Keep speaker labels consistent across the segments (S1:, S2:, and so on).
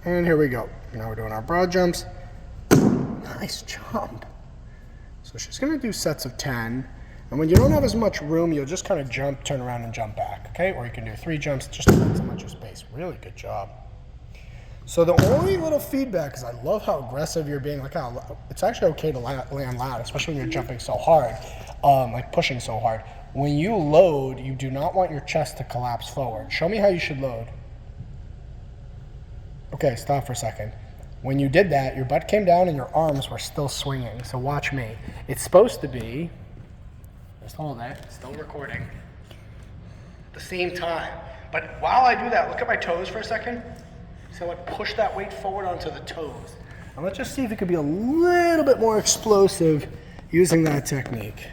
S1: And here we go. Now we're doing our broad jumps. Nice jump. So she's gonna do sets of 10. And when you don't have as much room, you'll just kind of jump, turn around, and jump back, okay? Or you can do 3 jumps, just depends on how much your space. Really good job. So the only little feedback is I love how aggressive you're being. Like how it's actually okay to land loud, especially when you're jumping so hard, like pushing so hard. When you load, you do not want your chest to collapse forward. Show me how you should load. Okay, stop for a second. When you did that, your butt came down and your arms were still swinging. So watch me. It's supposed to be, just hold that, still recording, at the same time. But while I do that, look at my toes for a second. So I push that weight forward onto the toes. And let's just see if it could be a little bit more explosive using that technique.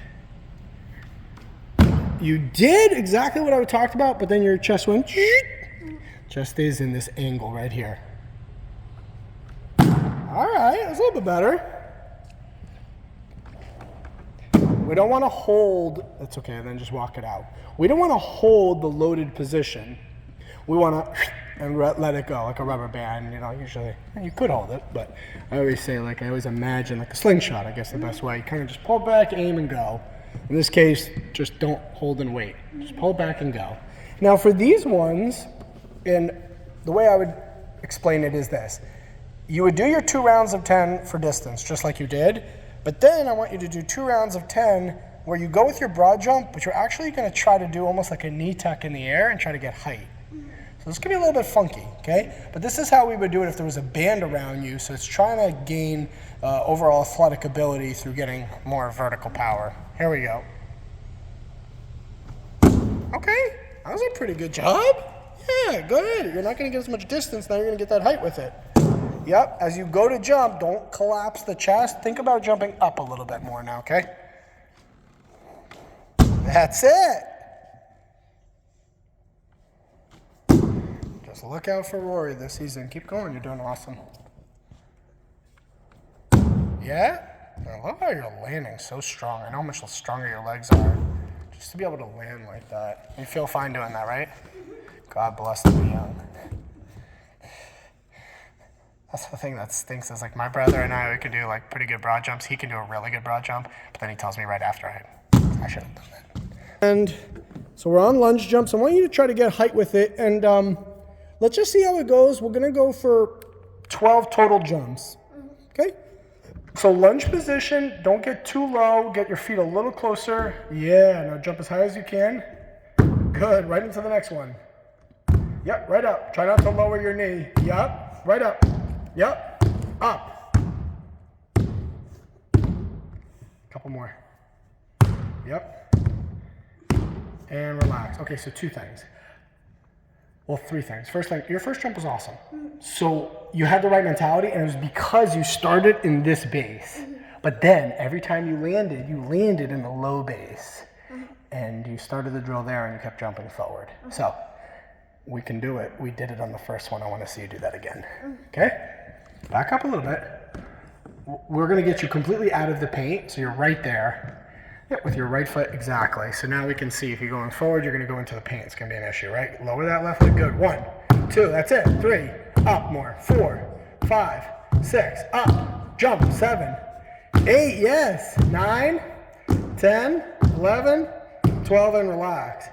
S1: You did exactly what I talked about, but then your chest went, chest stays in this angle right here. All right, that's a little bit better. We don't want to hold, that's okay, then just walk it out. We don't want to hold the loaded position. We want to and let it go like a rubber band, you know, usually. You could hold it, but I always say, like, I always imagine like a slingshot, I guess the best way. You kind of just pull back, aim, and go. In this case, just don't hold and wait. Just pull back and go. Now for these ones, and the way I would explain it is this. You would do your 2 rounds of 10 for distance, just like you did, but then I want you to do 2 rounds of 10 where you go with your broad jump, but you're actually going to try to do almost like a knee tuck in the air and try to get height. So this could be a little bit funky, okay? But this is how we would do it if there was a band around you, so it's trying to gain overall athletic ability through getting more vertical power. Here we go. Okay, that was a pretty good job. Yeah, good. You're not going to get as much distance, now you're going to get that height with it. Yep, as you go to jump, don't collapse the chest. Think about jumping up a little bit more now, okay? That's it. Just look out for Rory this season. Keep going, you're doing awesome. Yeah? I love how you're landing so strong. I know how much stronger your legs are. Just to be able to land like that. You feel fine doing that, right? God bless them young. That's the thing that stinks is like my brother and I, we could do like pretty good broad jumps. He can do a really good broad jump, but then he tells me right after I should have done that. And so we're on lunge jumps. I want you to try to get height with it. And let's just see how it goes. We're going to go for 12 total jumps. Okay? So lunge position, don't get too low. Get your feet a little closer. Yeah, now jump as high as you can. Good, right into the next one. Yep, right up. Try not to lower your knee. Yep, right up. Yep, up. Couple more. Yep. And relax. Okay, so 2 things. Well, 3 things. First thing, your first jump was awesome. So you had the right mentality, and it was because you started in this base. But then every time you landed in the low base. And you started the drill there and you kept jumping forward. So we can do it. We did it on the first one. I want to see you do that again. Okay? Back up a little bit. We're going to get you completely out of the paint. So you're right there. Yep, with your right foot, exactly. So now we can see if you're going forward, you're going to go into the paint. It's going to be an issue, right? Lower that left foot. Good. 1, 2, that's it. 3, up more. 4, 5, 6, up. Jump. 7, 8, yes. 9, 10, 11, 12, and relax.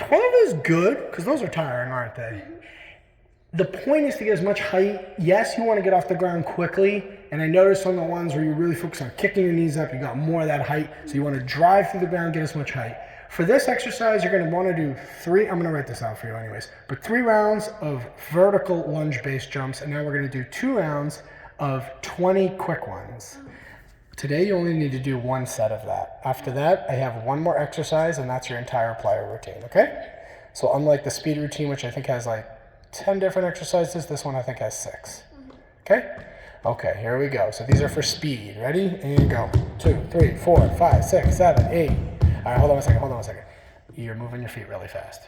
S1: 12 is good, because those are tiring, aren't they? The point is to get as much height. Yes, you want to get off the ground quickly, and I noticed on the ones where you really focus on kicking your knees up, you got more of that height, so you want to drive through the ground, get as much height. For this exercise, you're going to want to do 3, I'm going to write this out for you anyways, but 3 rounds of vertical lunge-based jumps, and now we're going to do 2 rounds of 20 quick ones. Today, you only need to do 1 set of that. After that, I have 1 more exercise, and that's your entire plyo routine, okay? So unlike the speed routine, which I think has like 10 different exercises, this one I think has 6. Okay? Okay, here we go. So these are for speed. Ready? And go. 2, 3, 4, 5, 6, 7, 8. All right, hold on one second. You're moving your feet really fast.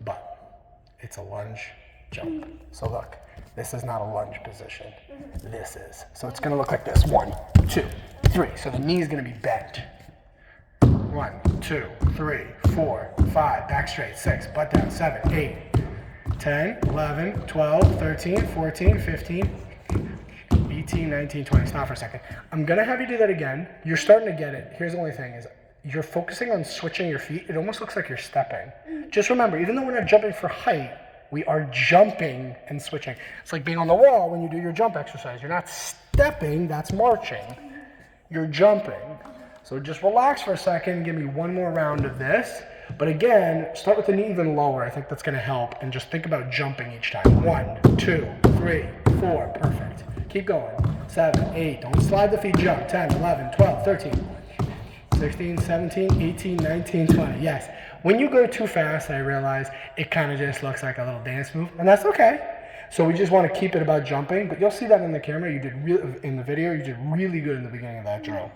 S1: But it's a lunge jump. So look, this is not a lunge position. This is. So it's gonna look like this. 1, 2, 3. So the knee is gonna be bent. 1, 2, 3, 4, 5. Back straight. 6. Butt down. 7, 8. 10, 11, 12, 13, 14, 15, 18, 19, 20. Stop for a second. I'm gonna have you do that again. You're starting to get it. Here's the only thing is you're focusing on switching your feet. It almost looks like you're stepping. Just remember, even though we're not jumping for height, we are jumping and switching. It's like being on the wall when you do your jump exercise. You're not stepping, that's marching. You're jumping. So just relax for a second, give me one more round of this. But again, start with the knee even lower. I think that's gonna help. And just think about jumping each time. 1, 2, 3, 4, perfect. Keep going. 7, 8, don't slide the feet, jump. 10, 11, 12, 13, 16, 17, 18, 19, 20. Yes, when you go too fast, I realize it kind of just looks like a little dance move, and that's okay. So we just want to keep it about jumping, but you'll see that in the camera. You did in the video, you did really good in the beginning of that drill.